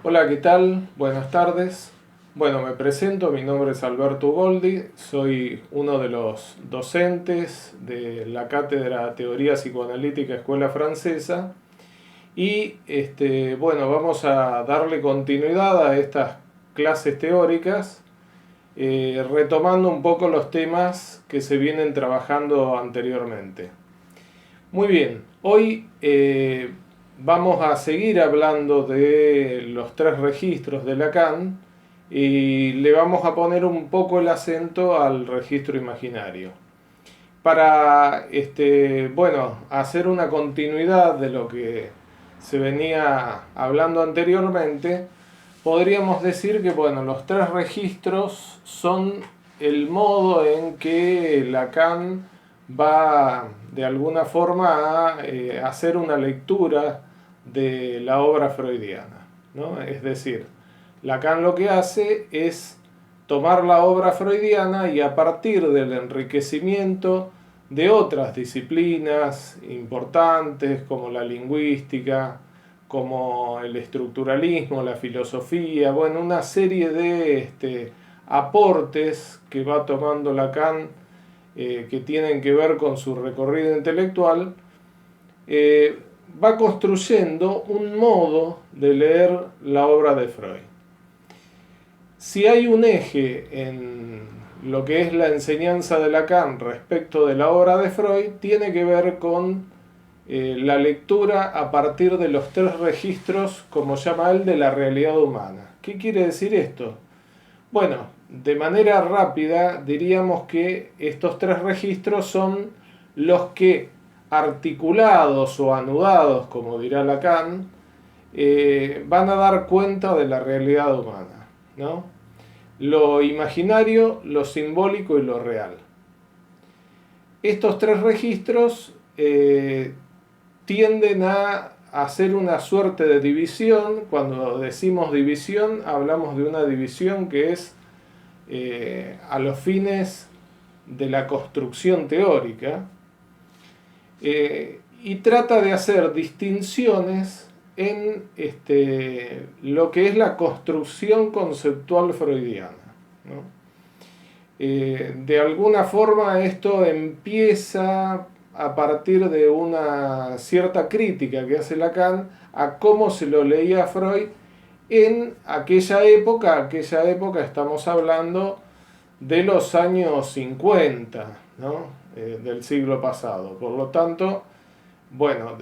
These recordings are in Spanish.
Hola, ¿qué tal? Buenas tardes. Bueno, me presento, mi nombre es Alberto Goldi, soy uno de los docentes de la Cátedra Teoría Psicoanalítica Escuela Francesa y bueno, vamos a darle continuidad a estas clases teóricas, retomando un poco los temas que se vienen trabajando anteriormente. Muy bien, hoy vamos a seguir hablando de los tres registros de Lacan y le vamos a poner un poco el acento al registro imaginario. Para bueno, hacer una continuidad de lo que se venía hablando anteriormente, podríamos decir que bueno, los tres registros son el modo en que Lacan va de alguna forma a hacer una lectura de la obra freudiana, ¿no? Es decir, Lacan lo que hace es tomar la obra freudiana y a partir del enriquecimiento de otras disciplinas importantes como la lingüística, como el estructuralismo, la filosofía, bueno, una serie de aportes que va tomando Lacan que tienen que ver con su recorrido intelectual, va construyendo un modo de leer la obra de Freud. Si hay un eje en lo que es la enseñanza de Lacan respecto de la obra de Freud, tiene que ver con la lectura a partir de los tres registros, como llama él, de la realidad humana. ¿Qué quiere decir esto? Bueno, de manera rápida diríamos que estos tres registros son los que, articulados o anudados, como dirá Lacan, van a dar cuenta de la realidad humana, ¿no? Lo imaginario, lo simbólico y lo real. Estos tres registros tienden a hacer una suerte de división. Cuando decimos división, hablamos de una división que es a los fines de la construcción teórica, y trata de hacer distinciones en lo que es la construcción conceptual freudiana, ¿no? De alguna forma esto empieza a partir de una cierta crítica que hace Lacan a cómo se lo leía a Freud en aquella época estamos hablando de los años 50, ¿no? Del siglo pasado. Por lo tanto, bueno,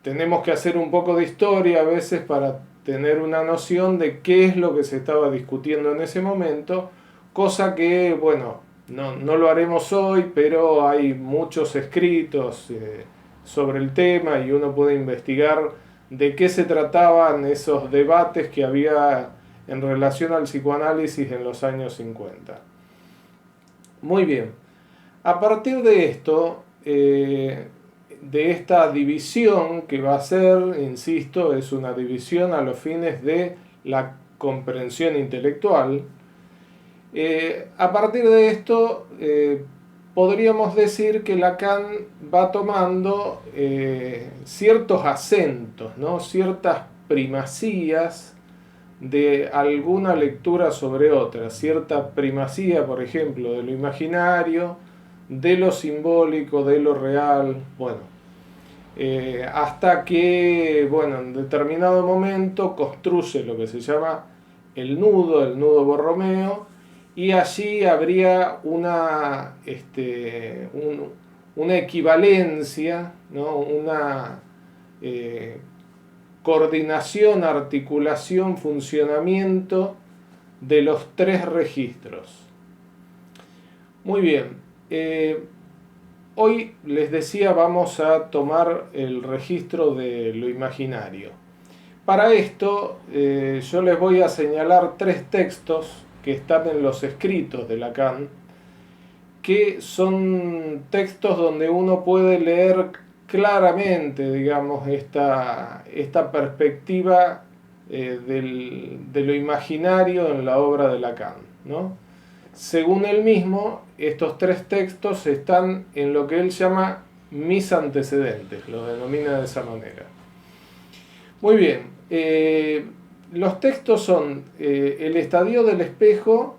tenemos que hacer un poco de historia a veces para tener una noción de qué es lo que se estaba discutiendo en ese momento, cosa que, bueno, no lo haremos hoy, pero hay muchos escritos sobre el tema y uno puede investigar de qué se trataban esos debates que había en relación al psicoanálisis en los años 50. Muy bien, a partir de esto, de esta división que va a ser, insisto, es una división a los fines de la comprensión intelectual, a partir de esto podríamos decir que Lacan va tomando ciertos acentos, ¿no? Ciertas primacías de alguna lectura sobre otra, cierta primacía, por ejemplo, de lo imaginario, de lo simbólico, de lo real, bueno, hasta que, bueno, en determinado momento construye lo que se llama el nudo Borromeo, y allí habría una equivalencia, ¿no? Una coordinación, articulación, funcionamiento de los tres registros. Muy bien, hoy les decía vamos a tomar el registro de lo imaginario. Para esto yo les voy a señalar tres textos que están en los escritos de Lacan, que son textos donde uno puede leer claramente, digamos, esta perspectiva de lo imaginario en la obra de Lacan, ¿no? Según él mismo, estos tres textos están en lo que él llama mis antecedentes, lo denomina de esa manera. Muy bien, los textos son el estadio del espejo,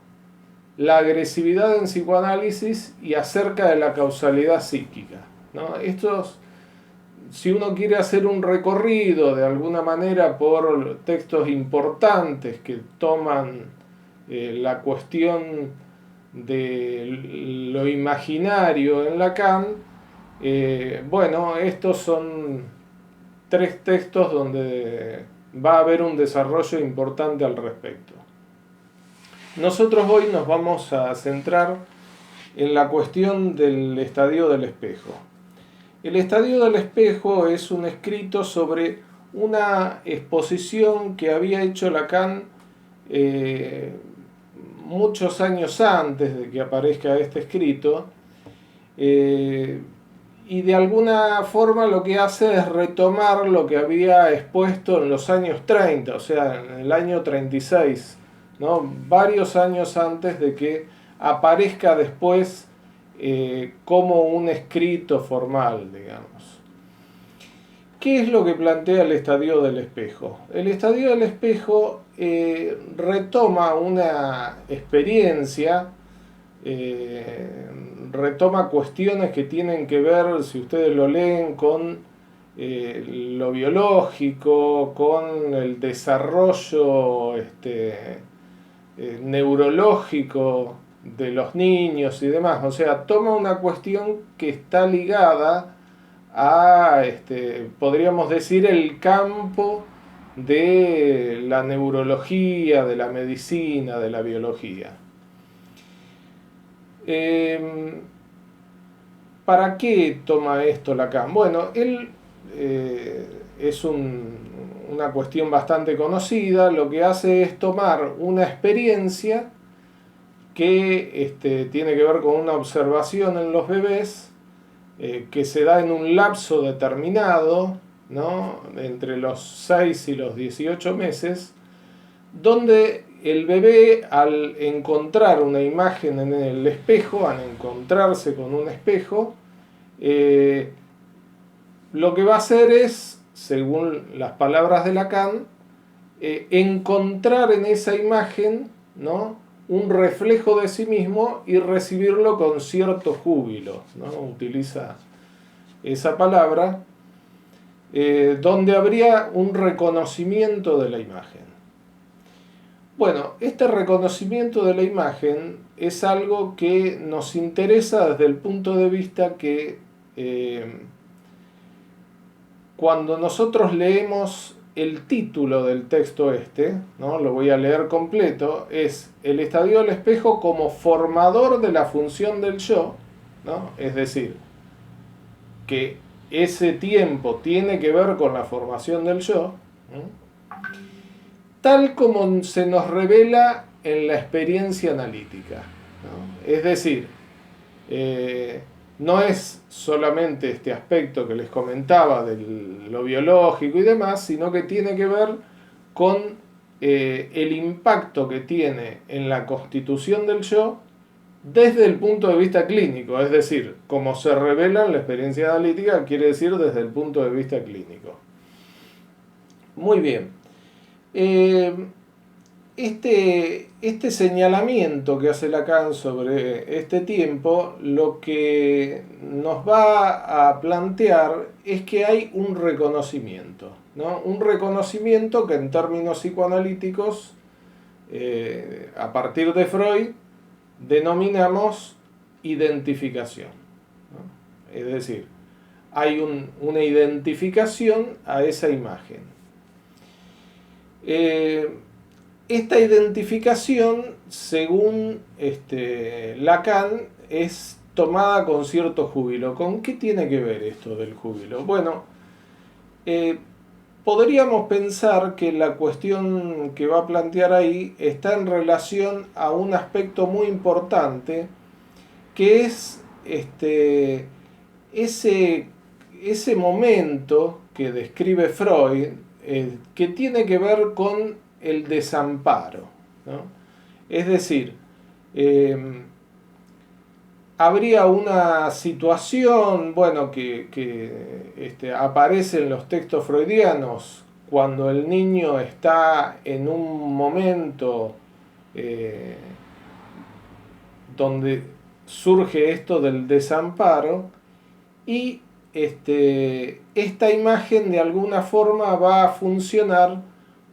la agresividad en psicoanálisis y acerca de la causalidad psíquica, ¿no? Estos, si uno quiere hacer un recorrido de alguna manera por textos importantes que toman la cuestión de lo imaginario en Lacan, bueno, estos son tres textos donde va a haber un desarrollo importante al respecto. Nosotros hoy nos vamos a centrar en la cuestión del estadio del espejo. El estadio del espejo es un escrito sobre una exposición que había hecho Lacan muchos años antes de que aparezca este escrito, y de alguna forma lo que hace es retomar lo que había expuesto en los años 30, o sea, en el año 36, ¿no? Varios años antes de que aparezca después como un escrito formal, digamos. ¿Qué es lo que plantea el estadio del espejo? El estadio del espejo retoma una experiencia, retoma cuestiones que tienen que ver, si ustedes lo leen, con lo biológico, con el desarrollo neurológico de los niños y demás. O sea, toma una cuestión que está ligada a, podríamos decir, el campo de la neurología, de la medicina, de la biología. ¿Para qué toma esto Lacan? Bueno, él es una cuestión bastante conocida. Lo que hace es tomar una experiencia que tiene que ver con una observación en los bebés, que se da en un lapso determinado, ¿no? Entre los 6 y los 18 meses, donde el bebé, al encontrar una imagen en el espejo, al encontrarse con un espejo, lo que va a hacer es, según las palabras de Lacan, encontrar en esa imagen, ¿no?, un reflejo de sí mismo y recibirlo con cierto júbilo, ¿no? Utiliza esa palabra, donde habría un reconocimiento de la imagen. Bueno, este reconocimiento de la imagen es algo que nos interesa desde el punto de vista que cuando nosotros leemos el título del texto ¿no? Lo voy a leer completo, es el estadio del espejo como formador de la función del yo, ¿no? Es decir, que ese tiempo tiene que ver con la formación del yo, ¿no?, tal como se nos revela en la experiencia analítica, ¿no? Es decir, no es solamente este aspecto que les comentaba de lo biológico y demás, sino que tiene que ver con el impacto que tiene en la constitución del yo desde el punto de vista clínico, es decir, como se revela en la experiencia analítica, quiere decir desde el punto de vista clínico. Muy bien. Este señalamiento que hace Lacan sobre este tiempo, lo que nos va a plantear es que hay un reconocimiento, ¿no? Un reconocimiento que en términos psicoanalíticos, a partir de Freud, denominamos identificación, ¿no? Es decir, hay una identificación a esa imagen. Esta identificación, según Lacan, es tomada con cierto júbilo. ¿Con qué tiene que ver esto del júbilo? Bueno, podríamos pensar que la cuestión que va a plantear ahí está en relación a un aspecto muy importante, que es ese momento que describe Freud, que tiene que ver con el desamparo, ¿no? Es decir, habría una situación, bueno, que aparece en los textos freudianos cuando el niño está en un momento donde surge esto del desamparo, y esta imagen de alguna forma va a funcionar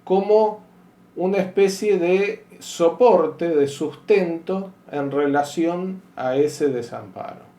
como una especie de soporte, de sustento en relación a ese desamparo.